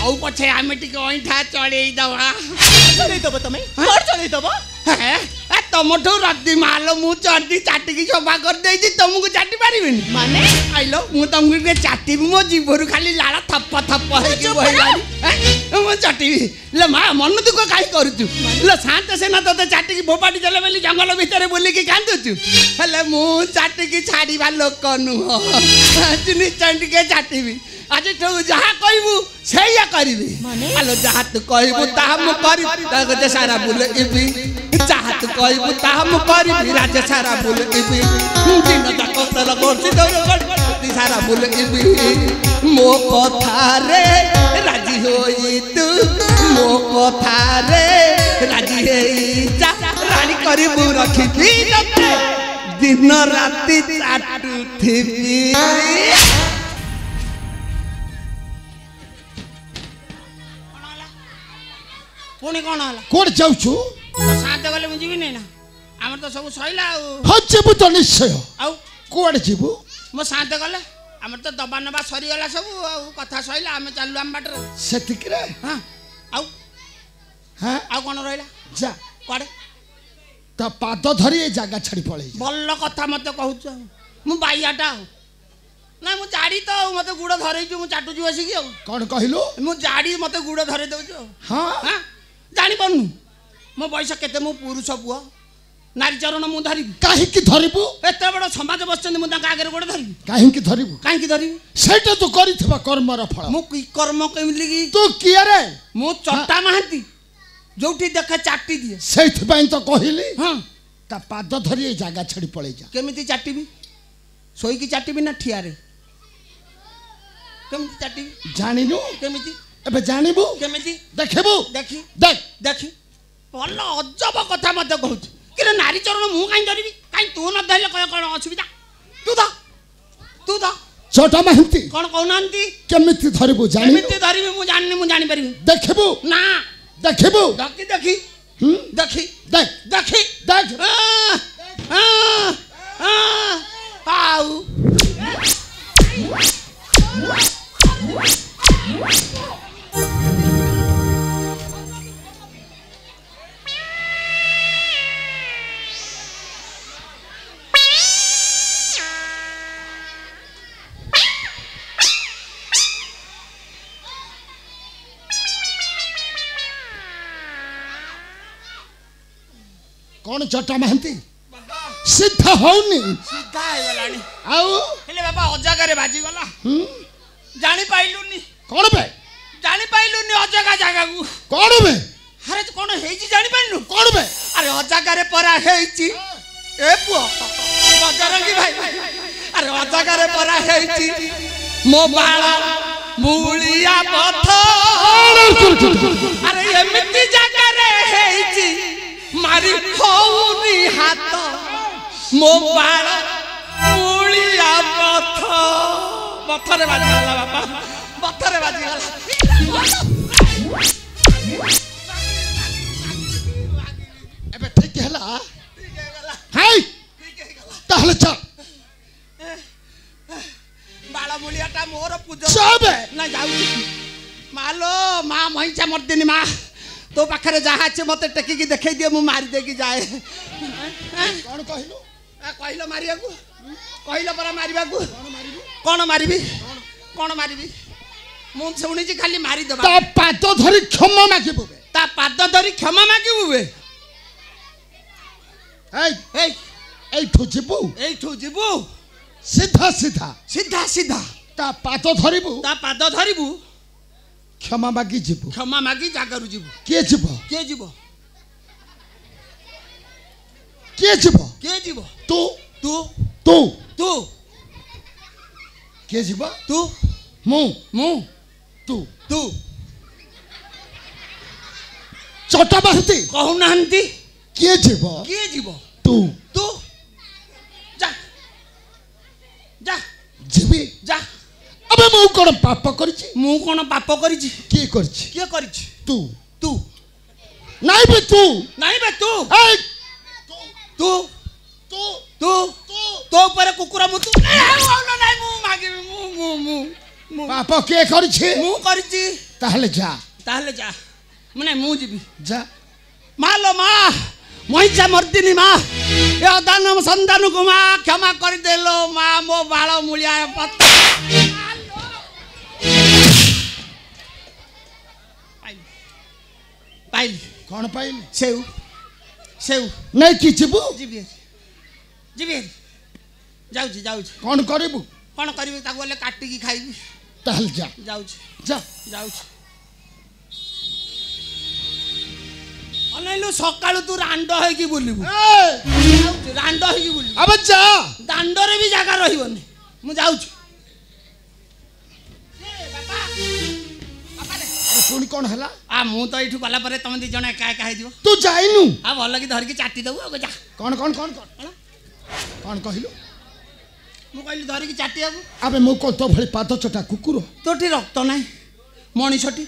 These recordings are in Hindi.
हौ पछे आमे टिके ओइठा चढ़ेई दवा चढ़ेई दबो तमे और चढ़ेई दबो हे ए तमठो रद्दी मालो मु चढ़दी चाटी की सफा कर देई छी तुमको चाटी पारिबिनी माने आइलो मु तुमको के चाटी मो जीवरु खाली लाला थप थप हे कि बहिलानी मु चाटी ले मा मन दुख काई करूछु ले शांत से ना तते चाटी की भोपाटी देले बेली जंगल भीतर बोली की कांदुछु हेले मु चाटी की छाड़ीबा लोक नु चिनी चंडी के चाटी भी आज तो जहाँ कहबू सेया करिबी आलो जहाँ तू कहबू ता हम करी राजे सारा बोले इबी जहाँ तू कहबू ता हम करी राजे सारा बोले इबी दिन तक तल करसी दौड़ सारा बोले इबी मो कथा रे राजी होई तू मो कथा रे राजी हेई जा रानी करिबू रखिबी दिन राती चाटू थिबी पुणी कौन हला कोड जाउछु साथ गले मु जीवी नै ना हमर तो सब सइला हजेबु तो निश्चय आउ कोड जीवु मो साथ गले हमर तो दबा नबा सरी गला सब कथा सइला हम चालू हम बाटर सेतिक रे हां आउ हां आउ कोन रहइला जा कोडे ता पाद धरी ए जागा छड़ी पळै बल्ल कथा मते कहउछ मु बाइयाटा ना मु जाडी तो मते गुड़ धरै छु मु चाटू छु बसी की कोन कहिलो मु जाडी मते गुड़ धरै दउ छु हां हां जानि पन्नु मो बयस केते मु पुरुष पुआ नारी चरण मु धरि काहे की धरिबु एते बड़ समाज बसचंदी मु ताका आगे गोड़ धरि काहे की धरिबु काहे की धरि सेटा तो करिथबा कर्मर फल मु की कर्म केमिली की तू किया रे मु चट्टा महांती जोठी देखे चाटी दिए सेथ पई तो कहिली हां ता पाद धरी ए जागा छड़ी पळै जा केमिति चाटीबी सोई की चाटीबी ना ठिया रे केमिति चाटीबी जानिनु केमिति एबे जानिबु केमिति देखबु देखी देख देखी भल अजब कथा मते कहूछ कि नारी चरण मु काई धरिबी काई तू न धरले कय कोन असुविधा तू दा छोटा महंती कोन कहनांती केमिति धरिबु जानिबु केमिति धरिबी मु जानि परिबी देखबु ना देखबु देखी देखी देख देखी देख आउ कौन चट्टा महंती सीधा होनी सीधा है गलानी आउ हेले बाबा अजागा रे बाजी गला जानि पाइलुनी कौन बे जानि पाइलुनी अजागा जागा को कौन बे अरे कौन हेजी जानि पाइलु कौन बे अरे अजागा रे परा हेची ए पुओ बजरंगी भाई अरे अजागा रे परा हेची मो बाळा मूलिया पथ अरे एमिति जागा रे हेची मारी होउनी हाथ मो बाळा मूलिया पथ पथरे बाजी गला बाबा पथरे बाजी गला एबे ठीक हैला हाय ताहले चल बाळा मूलियाटा मोर पूजा सब ना जाउची मालो मा महिचा मर्दिनी मा तो पाखरे जहा আছে मते टेकी की देखै दिए मु मारी दे की जाए कौन कहिलो कहिलो मारिया को कहिलो परा मारिबा को कोन मारिबी कोन मारिबी मु सुनी छी खाली मारी दबा ता पाद धरी क्षमा मागिबो ता पाद धरी क्षमा मागिबो बे ए ठो जीबू सीधा सीधा सीधा सीधा ता पाद धरिबू क्षमा मागी जीबू क्षमा मागी जागरु जीबू के जीबो के जीबो तू तू तू तू के जीबो तू मु तू तू छोटा महंती कहू नाहंती के जीबो तू तू जा जा जीबी जा अबे मु कोन पाप करछि मु कोन पाप करछि के करछि तू तू नहीं बे तू ए तू तो ऊपर कुकुरा मुतु नहीं मु मागे मु पाप के करछि मु करछि ताहले जा मैं मु जीवी जा माँ लो माँ महिषा मर्दिनी माँ ये अदानम संतान को माँ क्षमा कर दे लो माँ मो बाल मूलिया पत्ता पाइली कौन पाइली सेव सेव नहीं कि जीवु जीवी जीवी जाऊ जाऊ कौन करिबु कौन करी बोले काटिकी खाइबी ताहले जा जाऊ जा जाऊ अनैलु सकाळु तू रांड होई बुलिबु रांड होई बुलिबु अब जा दांडरे भी जगह रहिबनी मु जाऊ पुणी कौन हला आ मु तो एठु गला परे तुम दी जण एका एका हेजिबो तू जाइनु आ भल की धर के चाटी दबु आ जा कौन कौन कौन कौन कौन कहिलु मु कहली धर के चाटी आबु अबे मु को तो भली पाद चटा कुकुर तोठी रक्त नाही मणिसटी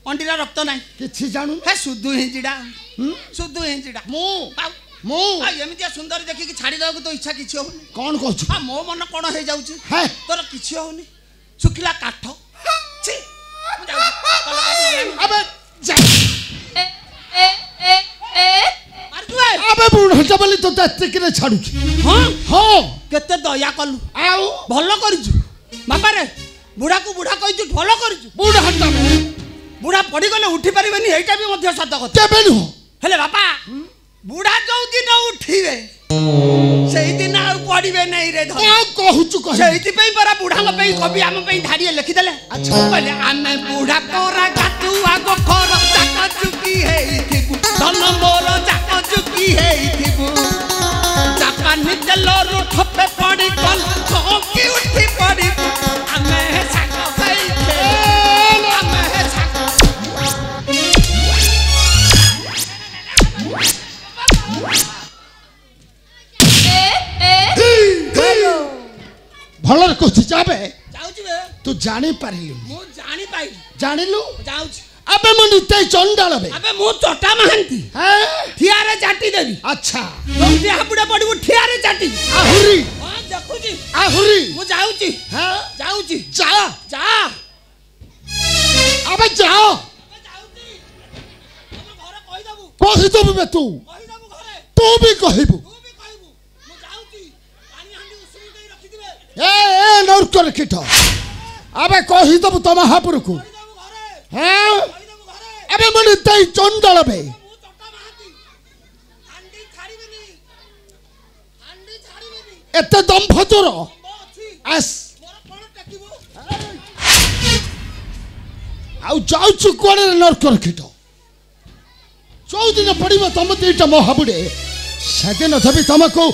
अंटीरा रक्त नाही किछि जानू हे सुधु हिंजिडा सुधु हिंजिडा मु एमितिया सुंदर देखि कि छाड़ी दबु तो इच्छा किछि होनी कौन कहछु आ मो मन कोन हे जाउछि है तोर किछि होनी सुखिला काठ छी मु जाउछि अबे जा मार दुए अबे बुढ़ा जबली तो दत्ते के छाड़ू हां हां केते दया कलु आउ भलो करिछु बाबा रे बुढ़ा को बुढ़ा कहिछु भलो करिछु बुढ़ा हटा बुढ़ा पड़ी गले उठी परिबेनी एटा भी मध्य सत कथा तेबे नु हेले बापा बुढ़ा जो दिन उठिबे सेही दिन आ पड़िबे नै रे धर क्या कहूचु कहि सेही पई परा बुढ़ा को पई कवि हम पई धारिए लिखि देले अच्छा कहले आमे बुढ़ा कोरा गातुआ गो खर जाक चुकी हेइथिबु धन मोर जाक चुकी हेइथिबु जाका निचलो रुठपे पड़ी कल ठोकी उठी पड़ी आमे साक हेइथे आमे साक भलर कहछि जाबे जाउछि बे तू जानि पारिलु मु जानि पाइ जानिलु जाउछि अबे मनु ते चंडाल बे अबे मु चटा महांती हैं ठियारे चाटी देबी अच्छा तुमते हापुडा पड़िबु ठियारे चाटी आहुरी हां देखुछि आहुरी मु जाउछि हैं जाउछि जा जा अबे जाओ जाउछि हम घर कहि दबु कहि दबु बे तू कहि दबु घरे तू भी कहिबु तू भी कहबु मु जाउछि पानी हांडी उसुरी देई रखि दिबे ए नौर कर किठ अबे कहि दबु तमा हापुर को कहि दबु घरे हैं कहि दबु घरे अबे मनु ते चंडाल बे मु चटा महांती हांडी छाड़ीबेनी एते दंभ तोर मो अछि आस मोर कोन टेकिबो आउ जाउछु कोड़े नरकर किठ चौदिन पड़िबो तम दीटा मो हाबुडे सेदिन धबी तमको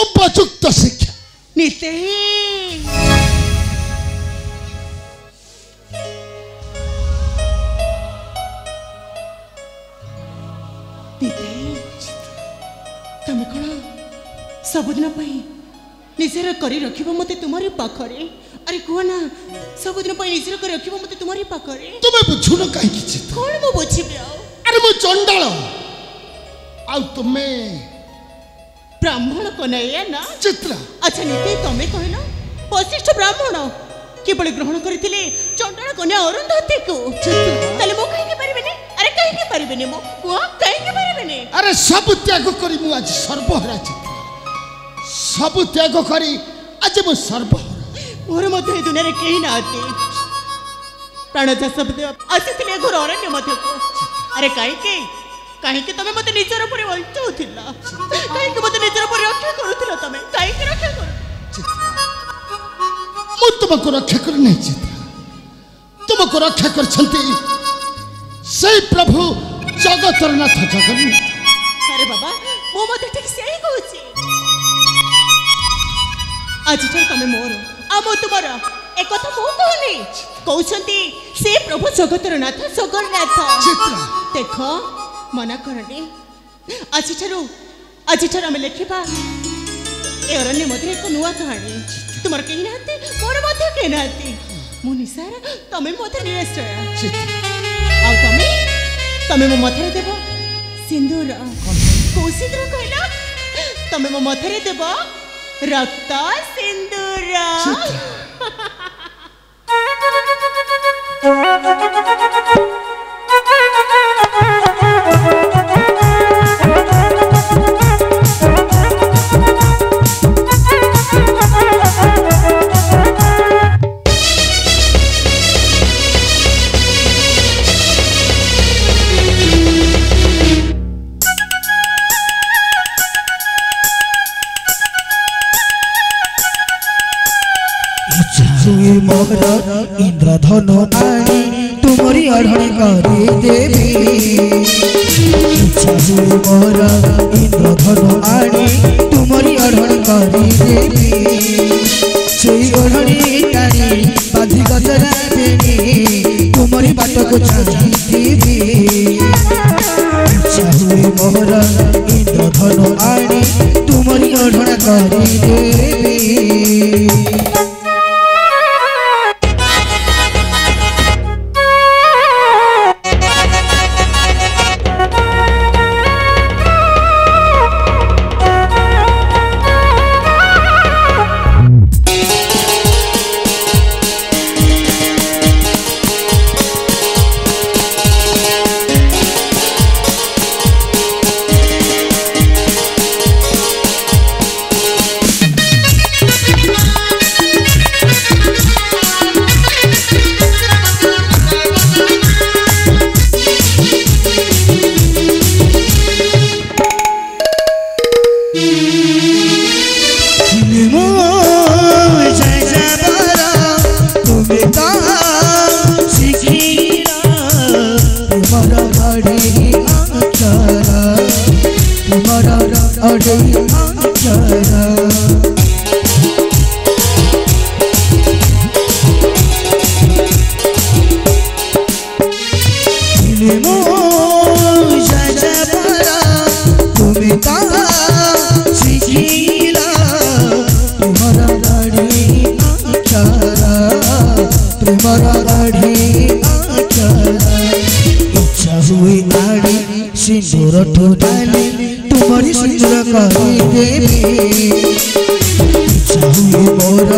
उपयुक्त शिक्षा निते तमे कौन सबुदिन निजर कर रख मत तुम्हारी पाखरे अरे कह ना सबुदिन निजर कर रख मत तुम्हारी पाखरे तुम्हें बुझुन कहीं किछि कौन मु बुझी अरे मु चंडाल आउ तुम्हें ब्राह्मण कन्हैया ना चित्रा अच्छा नीति तमे कहना वशिष्ठ ब्राह्मण केवल ग्रहण करथिले चंडाल कन्या अरुंधती को तले मो कहि के परिबेनी अरे कहि के परिबेनी मो को कहि के परिबेनी अरे सब त्याग करी मु आज सर्वहरा चित्रा सब त्याग करी आज मु सर्वहरा मोर मध्य ए दुनिया रे केही नाती प्राणजा शब्द आसीथिले घोर अरण्य मध्य को अरे कहीं के तमे मते निजर पर वंचौथिला कहीं के मते निजर पर रक्षा करूथिला तमे कहीं के रक्षा करू मु तुमको रक्षा कर नहीं चित्रा तुमको रक्षा करछंती से प्रभु जगतर नाथ जगन्नाथ अरे बाबा मो मते ठीक से ही कहूची आज तमे मोर आ मो तुमर ए कथा मो कहनी कहउछंती से प्रभु जगतर नाथ जगन्नाथ चित्रा देखो मना करनी आज आम लिखा ए अरण्य मध्य एक नुआ कहानी तुमर कहीं नाते मोर मध्य कहीं नाते मु निसार तमे मते निश्चय आ तमे मो मथरे देबो सिंदूर को सिंदूर कहला तमे मो मथरे देबो रक्त सिंदूर इंद्रधनु आनी तुमरी अढ़ण करी देवी इच्छा हुए मोर इंद्रधनु आनी तुमरी अढ़ण करी देवी से ओढ़णी टाणी बाधी गजरा बेणी तुमरी बाट को चाही देवी इच्छा हुए मोर इंद्रधनु आनी तुमरी अढ़ण करी देवी सिंदूर ठोडाली तुम्हारी सिंदूर करी देवी इच्छा हुए मोर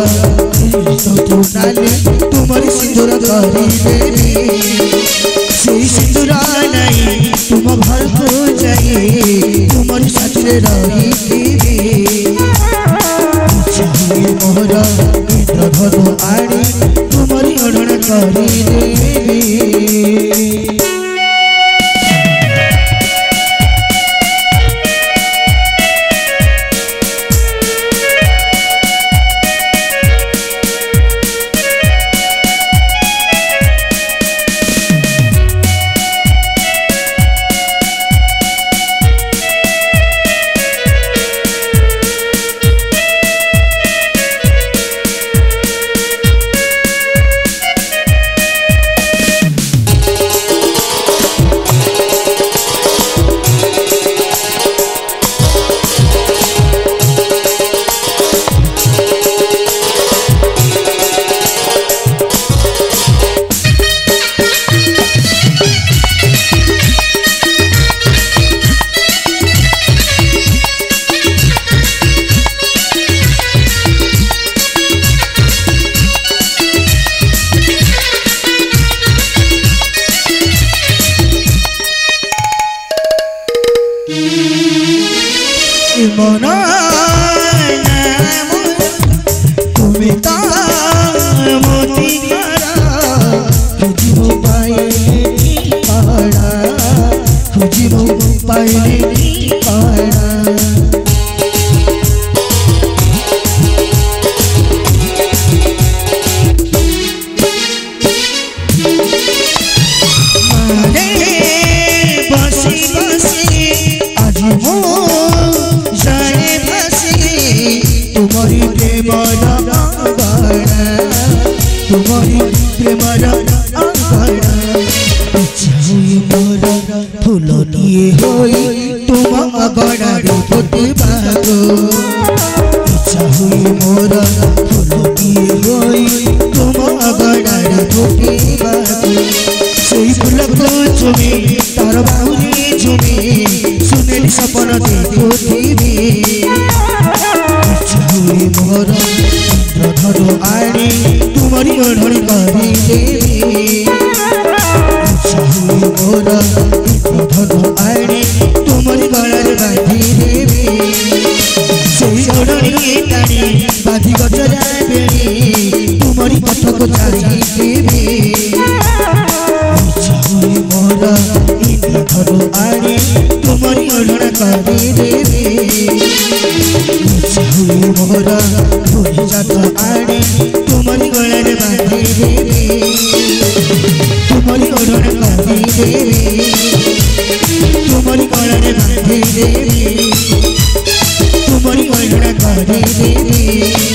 ठोडाली तुम्हारी सिंदूर करी देवी से सिंदूर नहीं तुम घर को जाए तुम्हारी साथी रही देवी इच्छा हुए मोर इंद्रधनु आनी तुम्हारी अढ़ण करी देवी मना तुम्हें मोती खुजी पाड़ा खुजी पाए पाड़ा तुम्हारी प्रेमर अंगना इच्छा हुई मोर फूल दिए होई तुम अगड़ा फुटे बागो इच्छा हुई मोर फूल दिए होई तुम अगड़ा फुटे बागो से फूल को चुमी तार बाहुरी झुमी सुनेली सपन देखो थी इच्छा हुई मोर इंद्रधनु आनी तुम्हारी अढ़ण करी देवी इच्छा हुई मोर इंद्रधनु आनी तुम्हारी गलार बांधी देवी से अढ़णी टाणी बाधी गजरा बेणी तुम्हारी पथ को चाही देवी इच्छा हुई मोर इंद्रधनु आनी तुम्हारी अढ़ण करी देवी इच्छा हुई मोर जात आनी तुम्हारी गलार बांधी देवी। देवी